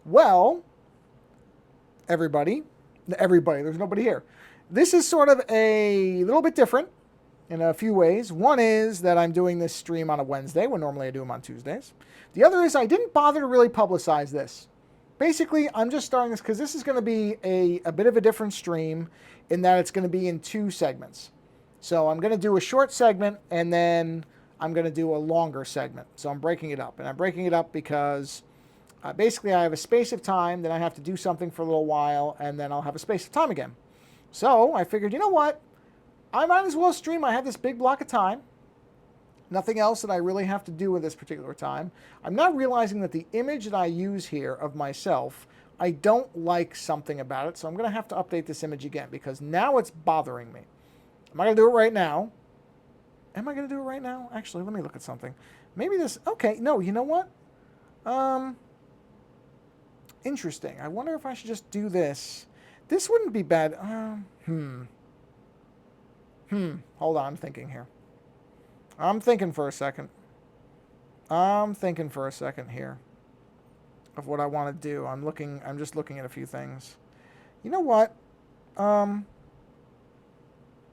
Well, everybody, there's nobody here. This is sort of a little bit different in a few ways. One is that I'm doing this stream on a Wednesday when normally I do them on Tuesdays. The other is I didn't bother to really publicize this. Basically, I'm just starting this because this is going to be a bit of a different stream in that it's going to be in two segments. So I'm going to do a short segment and then I'm going to do a longer segment. So I'm breaking it up. And I'm breaking it up because basically I have a space of time, then I have to do something for a little while, and then I'll have a space of time again. So I figured, you know what? I might as well stream. I have this big block of time. Nothing else that I really have to do with this particular time. I'm not realizing that the image that I use here of myself, I don't like something about it, so I'm going to have to update this image again because now it's bothering me. Am I going to do it right now? Am I going to do it right now? Actually, let me look at something. Maybe this... Okay, no, you know what? Interesting. I wonder if I should just do this. This wouldn't be bad. Hold on, I'm thinking here. I'm thinking for a second. Here of what I want to do. I'm just looking at a few things. You know what?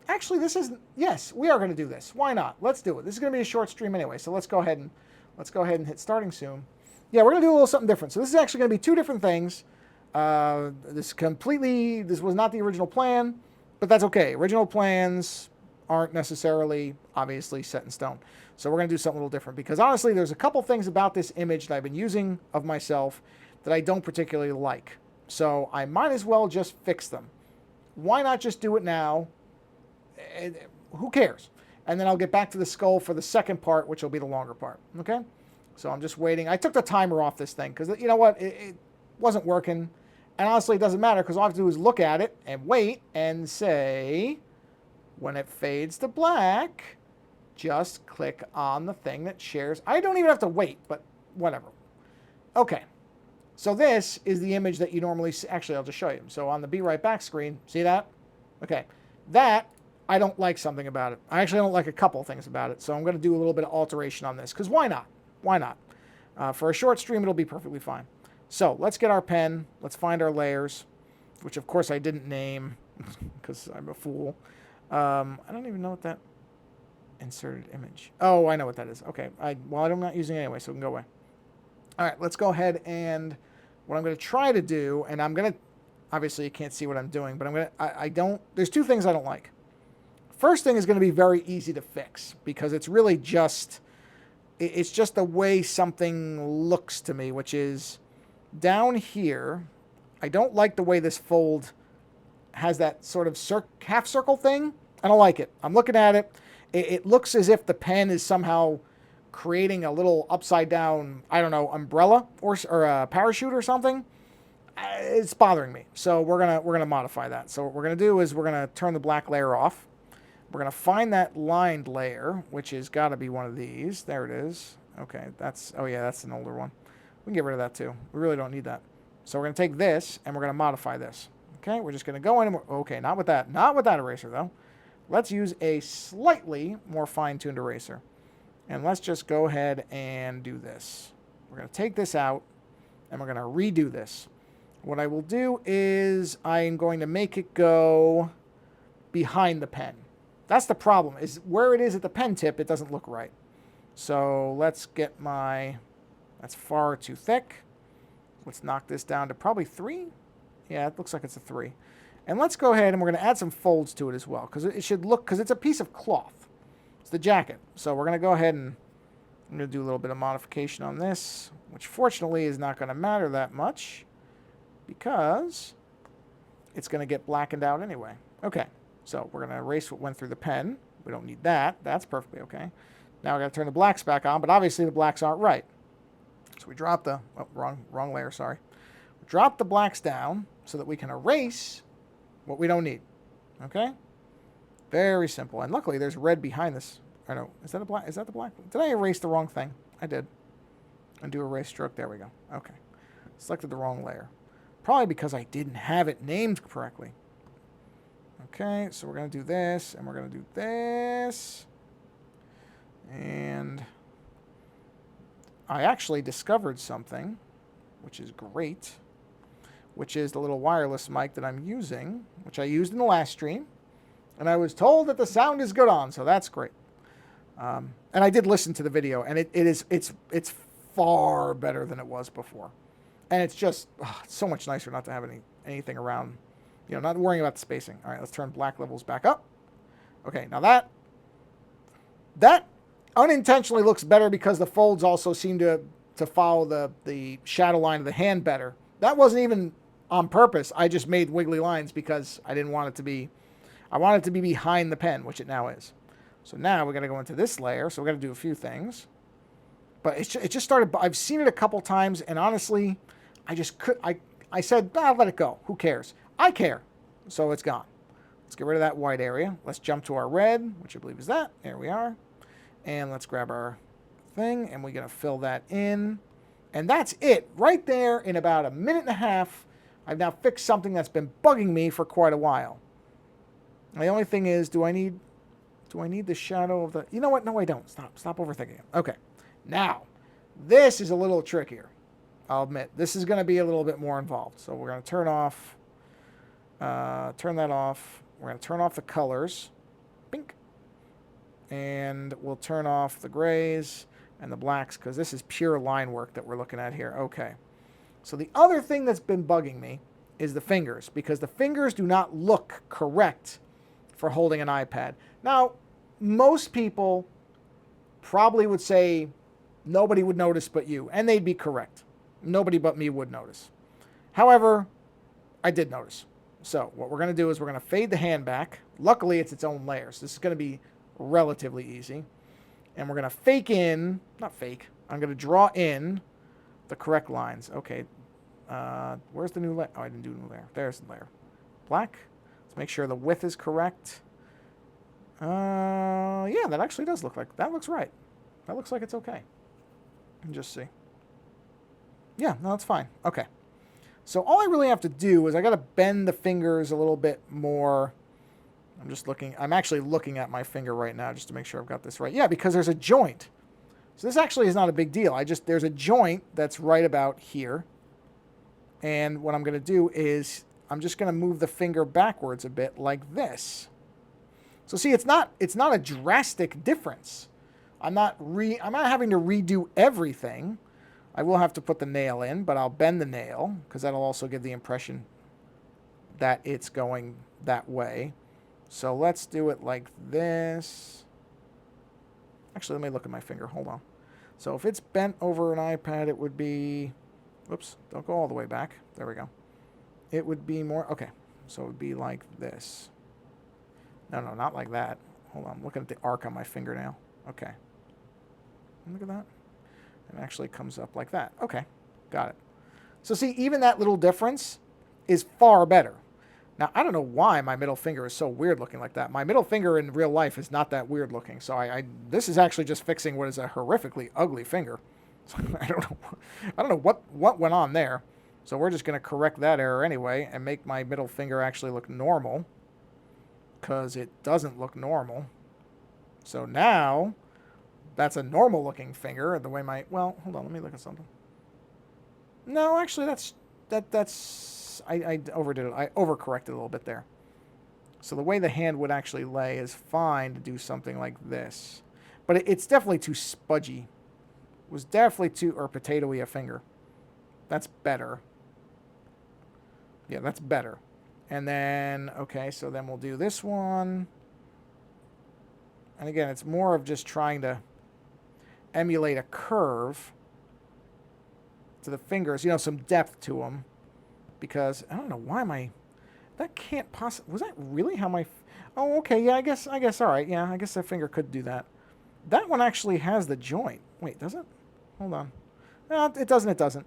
Actually, yes, we are going to do this. Why not? Let's do it. This is going to be a short stream anyway, so let's go ahead and hit starting soon. Yeah, we're going to do a little something different. So this is actually going to be two different things. This was not the original plan, but that's okay. Original plans aren't necessarily, obviously, set in stone. So we're going to do something a little different because honestly, there's a couple things about this image that I've been using of myself that I don't particularly like. So I might as well just fix them. Why not just do it now? Who cares? And then I'll get back to the skull for the second part, which will be the longer part. Okay? So I'm just waiting. I took the timer off this thing because, you know what? It wasn't working. And honestly, it doesn't matter because all I have to do is look at it and wait and say, when it fades to black, just click on the thing that shares. I don't even have to wait, but whatever. Okay. So this is the image that you normally see. Actually, I'll just show you. So on the Be Right Back screen, see that? Okay. That, I don't like something about it. I actually don't like a couple things about it. So I'm going to do a little bit of alteration on this because why not? Why not? For a short stream, it'll be perfectly fine. So let's get our pen. Let's find our layers, which of course I didn't name because I'm a fool. I don't even know what that inserted image. Oh, I know what that is. Okay. I'm not using it anyway, so it can go away. All right, let's go ahead and what I'm going to try to do, and I'm going to, obviously you can't see what I'm doing, but there's two things I don't like. First thing is going to be very easy to fix because it's really just the way something looks to me, which is down here. I don't like the way this fold has that sort of half circle thing. I don't like it. I'm looking at it. It looks as if the pen is somehow creating a little upside down, I don't know, umbrella or a parachute or something. It's bothering me. So we're gonna modify that. So what we're gonna do is we're gonna turn the black layer off. We're going to find that lined layer, which has got to be one of these. There it is. Okay, that's an older one. We can get rid of that too. We really don't need that. So we're going to take this and we're going to modify this. Okay, we're just going to go in and okay, not with that eraser though. Let's use a slightly more fine-tuned eraser. And let's just go ahead and do this. We're going to take this out and we're going to redo this. What I will do is I'm going to make it go behind the pen. That's the problem, is where it is at the pen tip, it doesn't look right. So let's get that's far too thick. Let's knock this down to probably 3. Yeah, it looks like it's a 3. And let's go ahead and we're going to add some folds to it as well, because it should look, because it's a piece of cloth. It's the jacket. So we're going to go ahead and I'm going to do a little bit of modification on this, which fortunately is not going to matter that much, because it's going to get blackened out anyway. Okay. So we're going to erase what went through the pen. We don't need that. That's perfectly okay. Now we've got to turn the blacks back on, but obviously the blacks aren't right. So we drop wrong layer, sorry. We drop the blacks down so that we can erase what we don't need. Okay? Very simple. And luckily there's red behind this. I know. Is that the black? Did I erase the wrong thing? I did. Undo erase stroke. There we go. Okay. Selected the wrong layer. Probably because I didn't have it named correctly. Okay, so we're going to do this, and we're going to do this. And I actually discovered something which is great, which is the little wireless mic that I'm using, which I used in the last stream. And I was told that the sound is good on, so that's great. And I did listen to the video, and it's far better than it was before. And it's just it's so much nicer not to have anything around, not worrying about the spacing. All right, let's turn black levels back up. Okay, now that unintentionally looks better because the folds also seem to follow the shadow line of the hand better. That wasn't even on purpose. I just made wiggly lines because I didn't want it to be, I want it to be behind the pen, which it now is. So now we're going to go into this layer. So we're going to do a few things. But it just started, I've seen it a couple times, and honestly, I said, I'll let it go. Who cares? I care. So it's gone. Let's get rid of that white area. Let's jump to our red, which I believe is that. There we are. And let's grab our thing, and we're going to fill that in. And that's it. Right there in about a minute and a half, I've now fixed something that's been bugging me for quite a while. The only thing is, do I need the shadow of the... You know what? No, I don't. Stop overthinking it. Okay. Now, this is a little trickier. I'll admit. This is going to be a little bit more involved. So we're going to turn that off. We're going to turn off the colors. Bink. And we'll turn off the grays and the blacks because this is pure line work that we're looking at here. Okay. So the other thing that's been bugging me is the fingers, because the fingers do not look correct for holding an iPad. Now, most people probably would say nobody would notice but you, and they'd be correct. Nobody but me would notice. However, I did notice. So what we're going to do is we're going to fade the hand back. Luckily, it's its own layers. This is going to be relatively easy. And we're going to I'm going to draw in the correct lines. Okay. Where's the new layer? Oh, I didn't do a new layer. There's the layer. Black. Let's make sure the width is correct. Yeah, that actually does look like... That looks right. That looks like it's okay. Just see. Yeah, no, that's fine. Okay. So all I really have to do is I got to bend the fingers a little bit more. I'm actually looking at my finger right now just to make sure I've got this right. Yeah, because there's a joint. So this actually is not a big deal. There's a joint that's right about here. And what I'm going to do is I'm just going to move the finger backwards a bit like this. So see, it's not a drastic difference. I'm not having to redo everything. I will have to put the nail in, but I'll bend the nail because that'll also give the impression that it's going that way. So let's do it like this. Actually, let me look at my finger. Hold on. So if it's bent over an iPad, it would be... Whoops, don't go all the way back. There we go. It would be more... Okay, so it would be like this. No, not like that. Hold on, I'm looking at the arc on my fingernail. Okay. Look at that. It actually comes up like that. Okay, got it. So see, even that little difference is far better. Now, I don't know why my middle finger is so weird looking like that. My middle finger in real life is not that weird looking. So this is actually just fixing what is a horrifically ugly finger. So I don't know what went on there. So we're just going to correct that error anyway and make my middle finger actually look normal, because it doesn't look normal. So now that's a normal looking finger. The way well, hold on, let me look at something. No, actually I overdid it. I overcorrected a little bit there. So the way the hand would actually lay is fine to do something like this. But it's definitely too spudgy. It was definitely too, or potato-y a finger. That's better. Yeah, that's better. And then, okay, so then we'll do this one. And again, it's more of just trying to emulate a curve to the fingers, some depth to them. Because I don't know why that can't possibly... Was that really how my... Oh, okay, yeah, I guess, all right. Yeah, I guess that finger could do that. That one actually has the joint. Wait, does it? Hold on. No, it doesn't.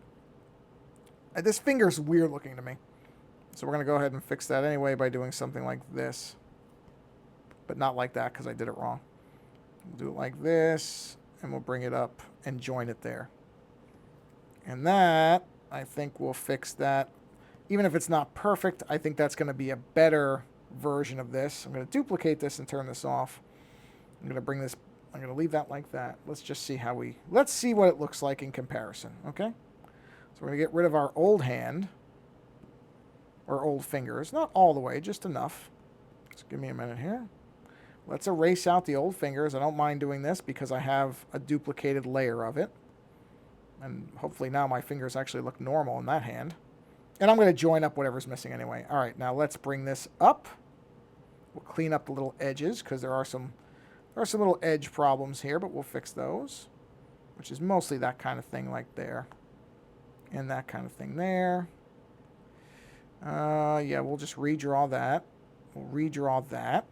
This finger's weird looking to me. So we're going to go ahead and fix that anyway by doing something like this. But not like that because I did it wrong. We'll do it like this, and we'll bring it up and join it there. And that, I think we'll fix that. Even if it's not perfect, I think that's going to be a better version of this. I'm going to duplicate this and turn this off. I'm going to bring this... I'm going to leave that like that. Let's just see let's see what it looks like in comparison, okay? So we're going to get rid of our old hand, or old fingers. Not all the way, just enough. Just give me a minute here. Let's erase out the old fingers. I don't mind doing this because I have a duplicated layer of it. And hopefully now my fingers actually look normal in that hand. And I'm going to join up whatever's missing anyway. All right, now let's bring this up. We'll clean up the little edges because there are some little edge problems here, but we'll fix those, which is mostly that kind of thing like there. And that kind of thing there. Yeah, we'll just redraw that. We'll redraw that.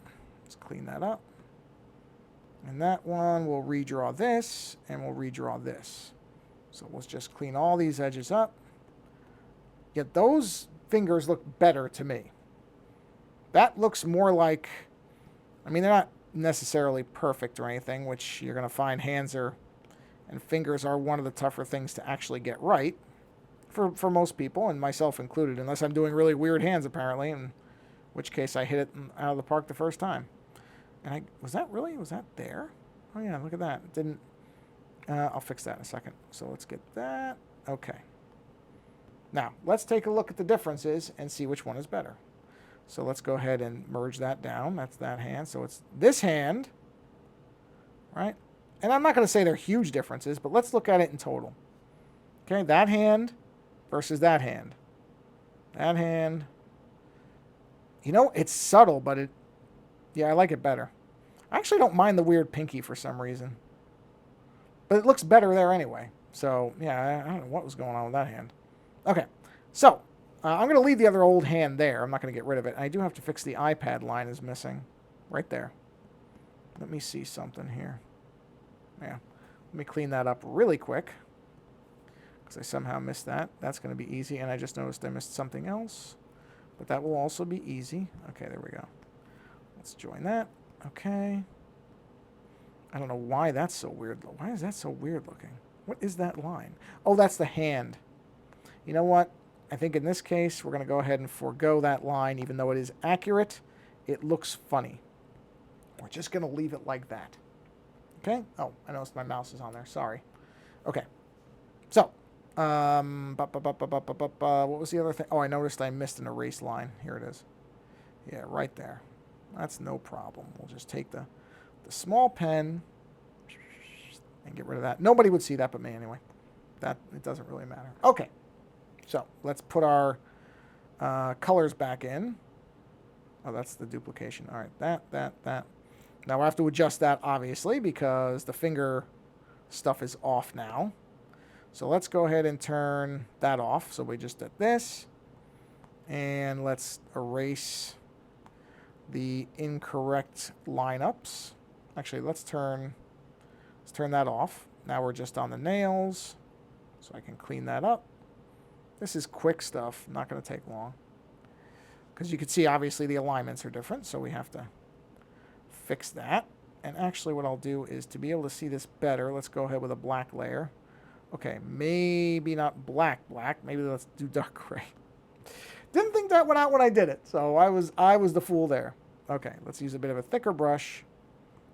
Let's clean that up. And that one, we'll redraw this, and we'll redraw this. So let's just clean all these edges up. Yet those fingers look better to me. That looks more like, I mean, they're not necessarily perfect or anything, which you're going to find hands are, and fingers are one of the tougher things to actually get right for most people, and myself included, unless I'm doing really weird hands, apparently, in which case I hit it out of the park the first time. And was that there? Oh yeah, look at that. It didn't, I'll fix that in a second. So let's get that. Okay. Now, let's take a look at the differences and see which one is better. So let's go ahead and merge that down. That's that hand. So it's this hand, right? And I'm not going to say they're huge differences, but let's look at it in total. Okay, that hand versus that hand. That hand. You know, it's subtle, but yeah, I like it better. I actually don't mind the weird pinky for some reason. But it looks better there anyway. So, yeah, I don't know what was going on with that hand. Okay, so I'm going to leave the other old hand there. I'm not going to get rid of it. I do have to fix the iPad line is missing. Right there. Let me see something here. Yeah, let me clean that up really quick. Because I somehow missed that. That's going to be easy. And I just noticed I missed something else. But that will also be easy. Okay, there we go. Let's join that. Okay. I don't know why that's so weird. Why is that so weird looking? What is that line? Oh, that's the hand. You know what? I think in this case, we're going to go ahead and forego that line. Even though it is accurate, it looks funny. We're just going to leave it like that. Okay? Oh, I noticed my mouse is on there. Sorry. Okay. So, what was the other thing? Oh, I noticed I missed an erase line. Here it is. Yeah, right there. That's no problem. We'll just take the small pen and get rid of that. Nobody would see that but me anyway. That, it doesn't really matter. Okay. So, let's put our colors back in. Oh, that's the duplication. All right, that. Now, we'll have to adjust that, obviously, because the finger stuff is off now. So, let's go ahead and turn that off. So, we just did this. And let's erase the incorrect lineups. Actually, let's turn that off. Now, we're just on the nails. So, I can clean that up. This is quick stuff. Not going to take long. Because you can see, obviously, the alignments are different. So we have to fix that. And actually, what I'll do is to be able to see this better, let's go ahead with a black layer. Okay, maybe not black. Maybe let's do dark gray. Didn't think that one out when I did it. So I was the fool there. Okay, let's use a bit of a thicker brush.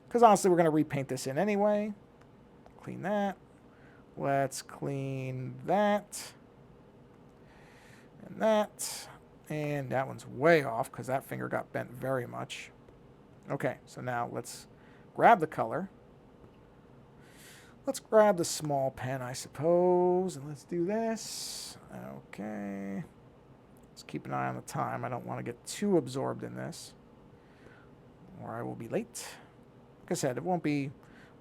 Because honestly, we're going to repaint this in anyway. Clean that. Let's clean that. And that. And that one's way off because that finger got bent very much. Okay, so now let's grab the color. Let's grab the small pen, I suppose, and let's do this. Okay. Let's keep an eye on the time. I don't want to get too absorbed in this, or I will be late. Like I said, it will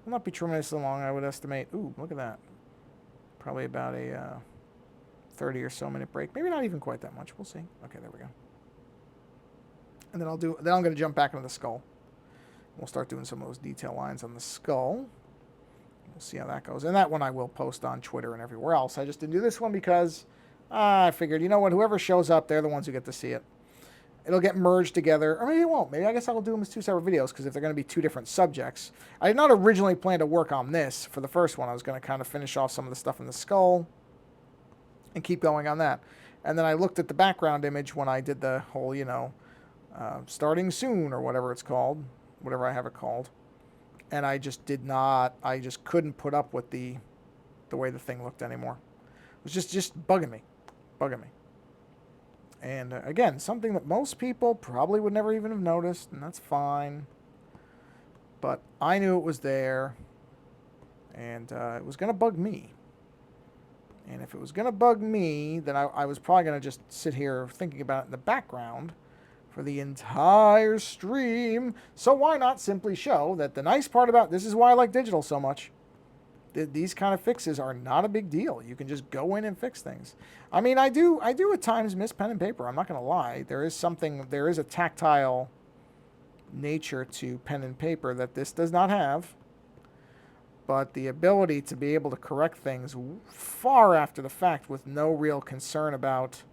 not be tremendously long, I would estimate. Ooh, look at that. Probably about a 30 or so minute break. Maybe not even quite that much. We'll see. Okay, there we go. And then I'm going to jump back into the skull. We'll start doing some of those detail lines on the skull. We'll see how that goes. And that one I will post on Twitter and everywhere else. I just didn't do this one because I figured, you know what, whoever shows up, they're the ones who get to see it. It'll get merged together. Or maybe it won't. Maybe I guess I'll do them as two separate videos because if they're going to be two different subjects. I did not originally plan to work on this for the first one. I was going to kind of finish off some of the stuff in the skull and keep going on that. And then I looked at the background image when I did the whole, starting soon or whatever it's called, whatever I have it called. And I just couldn't put up with the way the thing looked anymore. It It's just bugging me. And again, something that most people probably would never even have noticed, and that's fine. But I knew it was there, and it was going to bug me. And if it was going to bug me, then I was probably going to just sit here thinking about it in the background for the entire stream. So why not simply show that the nice part about this is why I like digital so much. These kind of fixes are not a big deal. You can just go in and fix things. I mean, I do at times miss pen and paper. I'm not going to lie. There is a tactile nature to pen and paper that this does not have. But the ability to be able to correct things far after the fact with no real concern about...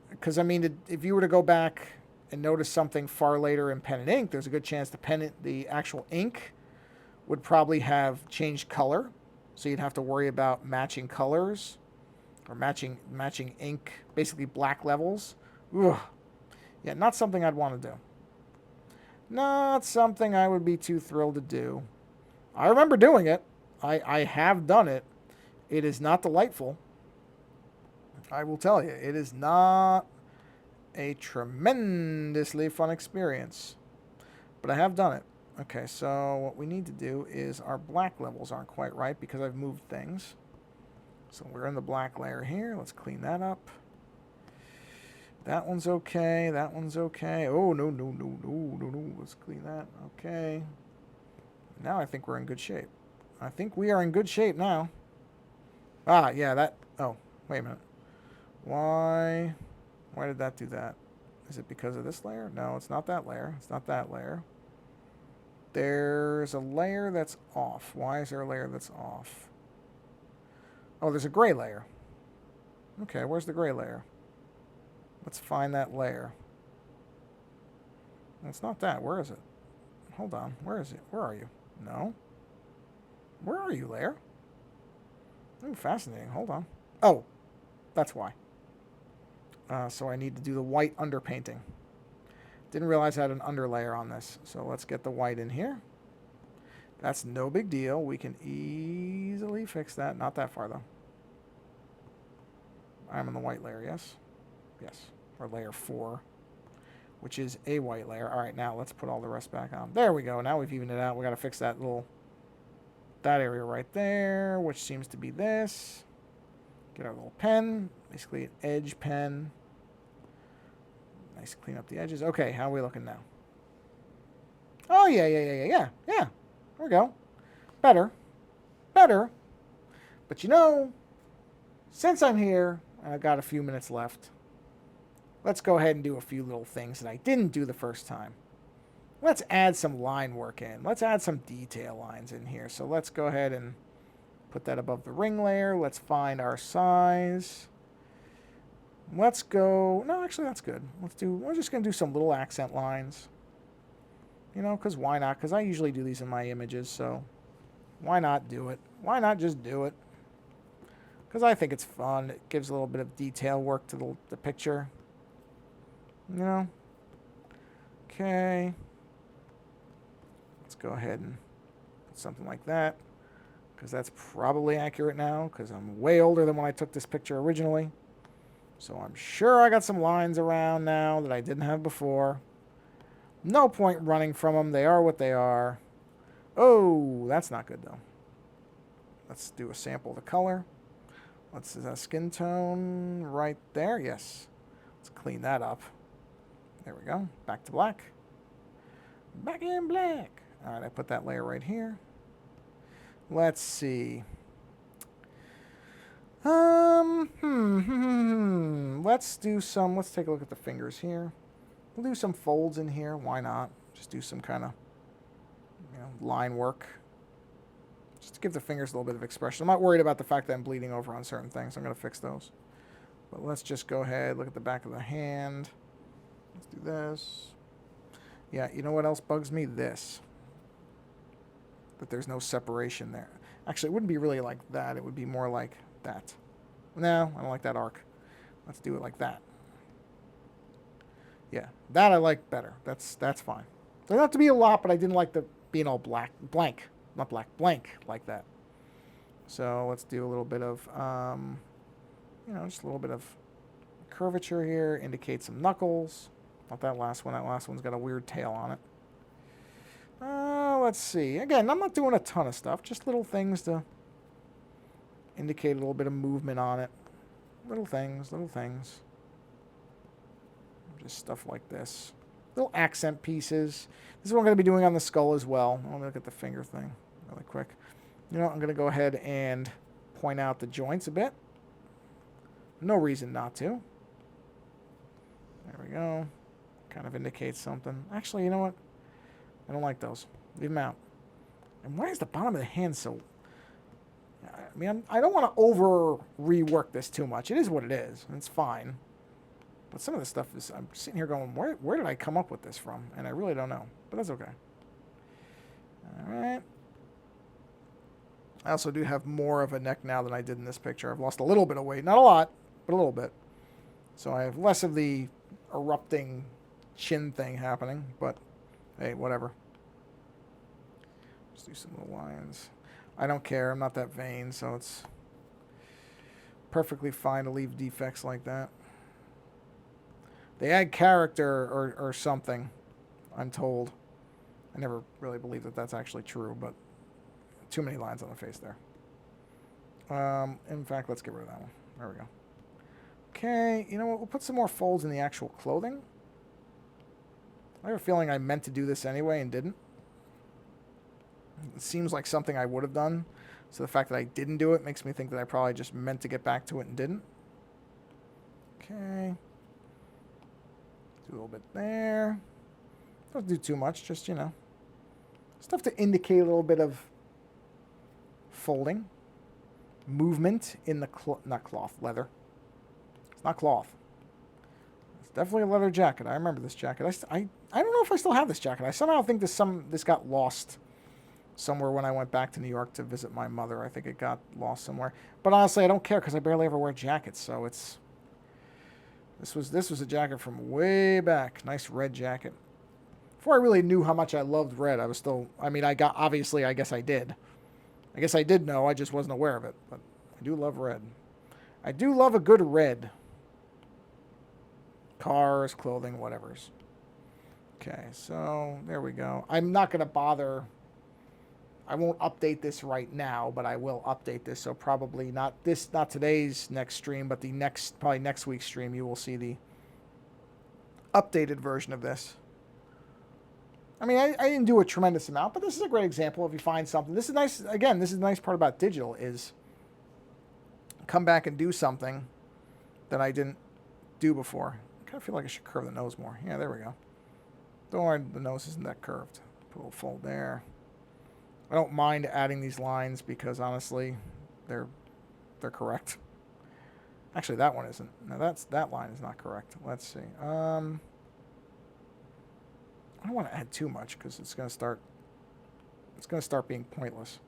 Because, I mean, if you were to go back and notice something far later in pen and ink, there's a good chance the actual ink would probably have changed color. So you'd have to worry about matching colors or matching ink, basically black levels. Ugh. Yeah, not something I'd want to do. Not something I would be too thrilled to do. I remember doing it. I have done it. It is not delightful. I will tell you, it is not a tremendously fun experience. But I have done it. Okay, so what we need to do is our black levels aren't quite right because I've moved things. So we're in the black layer here. Let's clean that up. That one's okay. That one's okay. Oh, no. Let's clean that. Okay. Now I think we're in good shape. I think we are in good shape now. Ah, yeah, that... Oh, wait a minute. Why did that do that? Is it because of this layer? No, it's not that layer. It's not that layer. There's a layer that's off. Why is there a layer that's off? Oh, there's a gray layer. Okay, where's the gray layer? Let's find that layer. It's not that. Where is it? Hold on. Where is it? Where are you? No. Where are you, layer? Ooh, fascinating. Hold on. Oh, that's why. So I need to do the white underpainting. Didn't realize I had an underlayer on this. So let's get the white in here. That's no big deal. We can easily fix that. Not that far, though. I'm on the white layer, yes? Yes. Or layer 4, which is a white layer. All right, now let's put all the rest back on. There we go. Now we've evened it out. We got to fix that area right there, which seems to be this. Get our little pen. Basically an edge pen. Nice, clean up the edges. Okay, how are we looking now? Oh, yeah. There we go. Better. But you know, since I'm here, and I've got a few minutes left, let's go ahead and do a few little things that I didn't do the first time. Let's add some line work in. Let's add some detail lines in here. So let's go ahead and put that above the ring layer. Let's find our size. Let's go... No, actually, that's good. We're just going to do some little accent lines. You know, because why not? Because I usually do these in my images, so why not do it? Why not just do it? Because I think it's fun. It gives a little bit of detail work to the picture. You know? Okay. Let's go ahead and put something like that. Because that's probably accurate now, because I'm way older than when I took this picture originally. So I'm sure I got some lines around now that I didn't have before. No point running from them. They are what they are. Oh, that's not good, though. Let's do a sample of the color. Let's skin tone right there. Yes. Let's clean that up. There we go. Back to black. Back in black. All right, I put that layer right here. Let's see. Let's take a look at the fingers here. We'll do some folds in here. Why not? Just do some kind of, line work. Just to give the fingers a little bit of expression. I'm not worried about the fact that I'm bleeding over on certain things. I'm going to fix those. But let's just go ahead, look at the back of the hand. Let's do this. Yeah, you know what else bugs me? This. That there's no separation there. Actually, it wouldn't be really like that. It would be more like that. No, I don't like that arc. Let's do it like that. Yeah, that I like better. That's fine. Doesn't have to be a lot, but I didn't like the being all blank like that. So let's do a little bit of, just a little bit of curvature here. Indicate some knuckles. Not that last one. That last one's got a weird tail on it. Let's see. Again, I'm not doing a ton of stuff. Just little things to indicate a little bit of movement on it. Little things, little things. Just stuff like this. Little accent pieces. This is what I'm going to be doing on the skull as well. Let me look at the finger thing really quick. You know what? I'm going to go ahead and point out the joints a bit. No reason not to. There we go. Kind of indicates something. Actually, you know what? I don't like those. Leave them out. And why is the bottom of the hand so... I mean, I don't want to over-rework this too much. It is what it is. And it's fine. But some of this stuff is... I'm sitting here going, where did I come up with this from? And I really don't know. But that's okay. All right. I also do have more of a neck now than I did in this picture. I've lost a little bit of weight. Not a lot, but a little bit. So I have less of the erupting chin thing happening. But, hey, whatever. Just do some little lines. I don't care. I'm not that vain, so it's perfectly fine to leave defects like that. They add character or something, I'm told. I never really believe that that's actually true, but too many lines on the face there. In fact, let's get rid of that one. There we go. Okay, you know what? We'll put some more folds in the actual clothing. I have a feeling I meant to do this anyway and didn't. It seems like something I would have done. So the fact that I didn't do it makes me think that I probably just meant to get back to it and didn't. Okay. Do a little bit there. Don't do too much, just, stuff to indicate a little bit of folding. Movement in the, not cloth, leather. It's not cloth. It's definitely a leather jacket. I remember this jacket. I don't know if I still have this jacket. I somehow think this got lost somewhere when I went back to New York to visit my mother. I think it got lost somewhere. But honestly, I don't care because I barely ever wear jackets. So it's... This was a jacket from way back. Nice red jacket. Before I really knew how much I loved red, I was still... I mean, obviously, I guess I did. I guess I did know. I just wasn't aware of it. But I do love red. I do love a good red. Cars, clothing, whatevers. Okay, so there we go. I'm not going to bother... I won't update this right now, but I will update this. So probably not today's next stream, but probably next week's stream, you will see the updated version of this. I mean, I didn't do a tremendous amount, but this is a great example. If you find something, this is nice. Again, this is the nice part about digital is come back and do something that I didn't do before. I kind of feel like I should curve the nose more. Yeah, there we go. Don't worry, the nose isn't that curved. Put a little fold there. I don't mind adding these lines because honestly, they're correct. Actually, that one isn't. No, that line is not correct. Let's see. I don't want to add too much because it's going to start being pointless.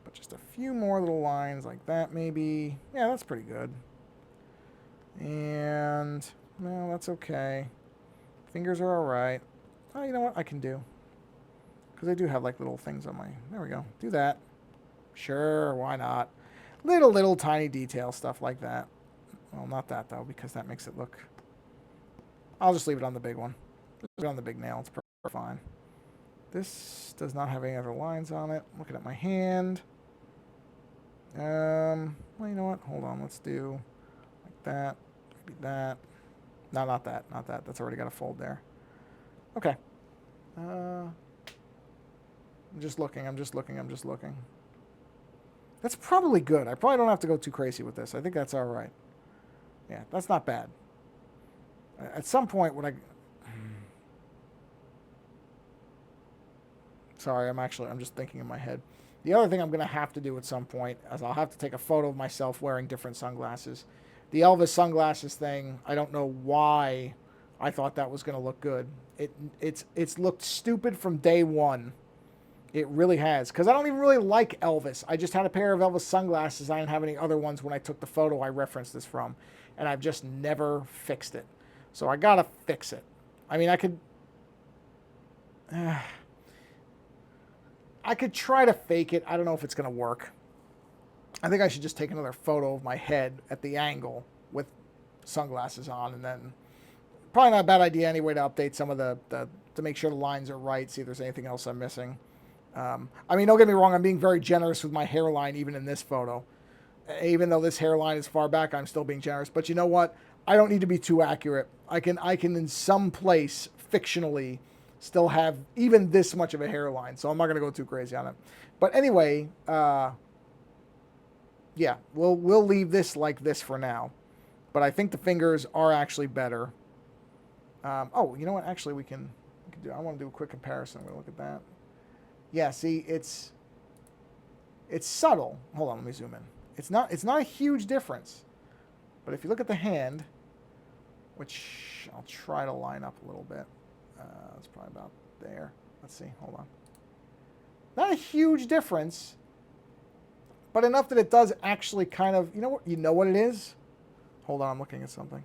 But just a few more little lines like that, maybe. Yeah, that's pretty good. And no, that's okay. Fingers are all right. Oh, you know what? I can do. Because I do have like little things on my... There we go. Do that. Sure, why not? Little tiny detail stuff like that. Well, not that though, because that makes it look... I'll just leave it on the big one. Just leave it on the big nail. It's perfectly fine. This does not have any other lines on it. Looking at my hand. Well, you know what? Hold on. Let's do like that. Maybe that. No, not that. Not that. That's already got a fold there. Okay. I'm just looking. That's probably good. I probably don't have to go too crazy with this. I think that's all right. Yeah, that's not bad. At some point, Sorry, I'm just thinking in my head. The other thing I'm going to have to do at some point is I'll have to take a photo of myself wearing different sunglasses. The Elvis sunglasses thing, I don't know why I thought that was going to look good. It's looked stupid from day one. It really has. Because I don't even really like Elvis. I just had a pair of Elvis sunglasses. I didn't have any other ones when I took the photo I referenced this from. And I've just never fixed it. So I got to fix it. I mean, I could try to fake it. I don't know if it's going to work. I think I should just take another photo of my head at the angle with sunglasses on, and then probably not a bad idea anyway to update some of the to make sure the lines are right, see if there's anything else I'm missing. I mean, don't get me wrong, I'm being very generous with my hairline even in this photo. Even though this hairline is far back, I'm still being generous. But you know what? I don't need to be too accurate. I can in some place fictionally still have even this much of a hairline, so I'm not going to go too crazy on it. But anyway, yeah, we'll leave this like this for now. But I think the fingers are actually better. Oh, you know what? Actually, we can do. I want to do a quick comparison. We'll look at that. Yeah, see, it's subtle. Hold on, let me zoom in. It's not a huge difference. But if you look at the hand, which I'll try to line up a little bit. It's probably about there. Let's see. Hold on. Not a huge difference, but enough that it does actually kind of, you know what it is? Hold on, I'm looking at something.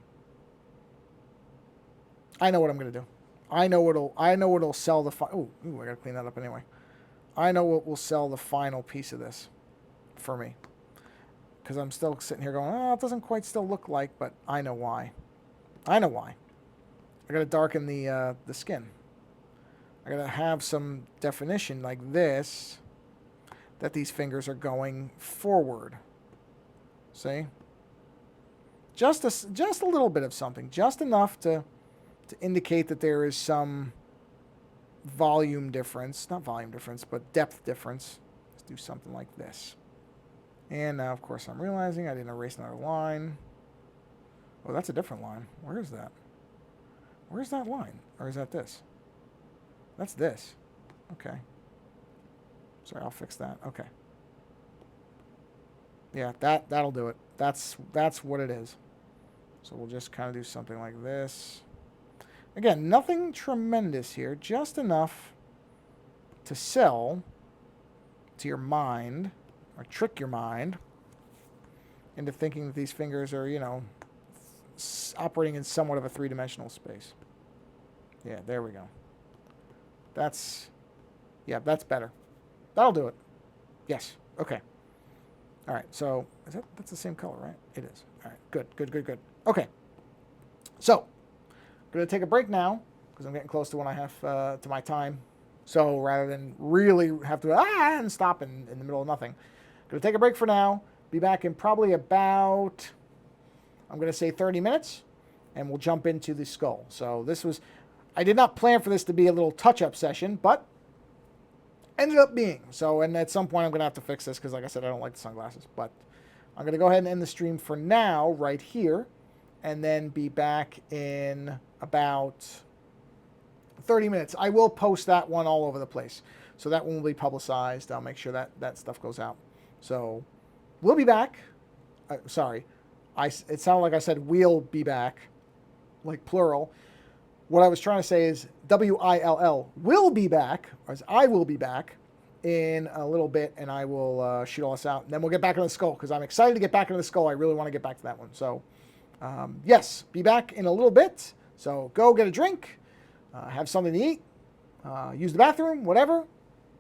I know what I'm going to do. I know what'll sell the oh, I got to clean that up anyway. I know what will sell the final piece of this for me. Because I'm still sitting here going, oh, it doesn't quite still look like, but I know why. I know why. I got to darken the skin. I got to have some definition like this, that these fingers are going forward. See? Just a little bit of something. Just enough to indicate that there is some volume difference. Not volume difference, but depth difference. Let's do something like this. And now, of course, I'm realizing I didn't erase another line. Oh, that's a different line. Where is that? Where's that line? Or is that this? That's this. Okay. Sorry, I'll fix that. Okay. Yeah, that'll do it. That's what it is. So we'll just kind of do something like this. Again, nothing tremendous here. Just enough to sell to your mind, or trick your mind into thinking that these fingers are, operating in somewhat of a three-dimensional space. Yeah, there we go. That's better. That'll do it. Yes. Okay. All right. So that's the same color, right? It is. All right. Good. Okay. So I'm going to take a break now because I'm getting close to when I have to my time. So rather than really have to and stop in the middle of nothing, I'm going to take a break for now. Be back in probably about, I'm going to say 30 minutes, and we'll jump into the skull. So I did not plan for this to be a little touch-up session, but ended up being. So, and at some point I'm going to have to fix this because, like I said, I don't like the sunglasses. But I'm going to go ahead and end the stream for now right here, and then be back in about 30 minutes. I will post that one all over the place. So that one will be publicized. I'll make sure that stuff goes out. So we'll be back. Sorry. It sounded like I said we'll be back, like plural. What I was trying to say is WILL will be back, or as I will be back in a little bit, and I will shoot all this out. And then we'll get back into the skull, because I'm excited to get back into the skull. I really want to get back to that one. So, yes, be back in a little bit. So go get a drink, have something to eat, use the bathroom, whatever.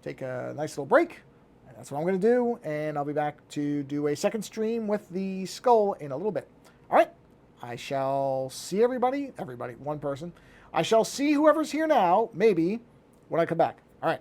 Take a nice little break. And that's what I'm going to do, and I'll be back to do a second stream with the skull in a little bit. All right, I shall see everybody, one person. I shall see whoever's here now, maybe, when I come back. All right.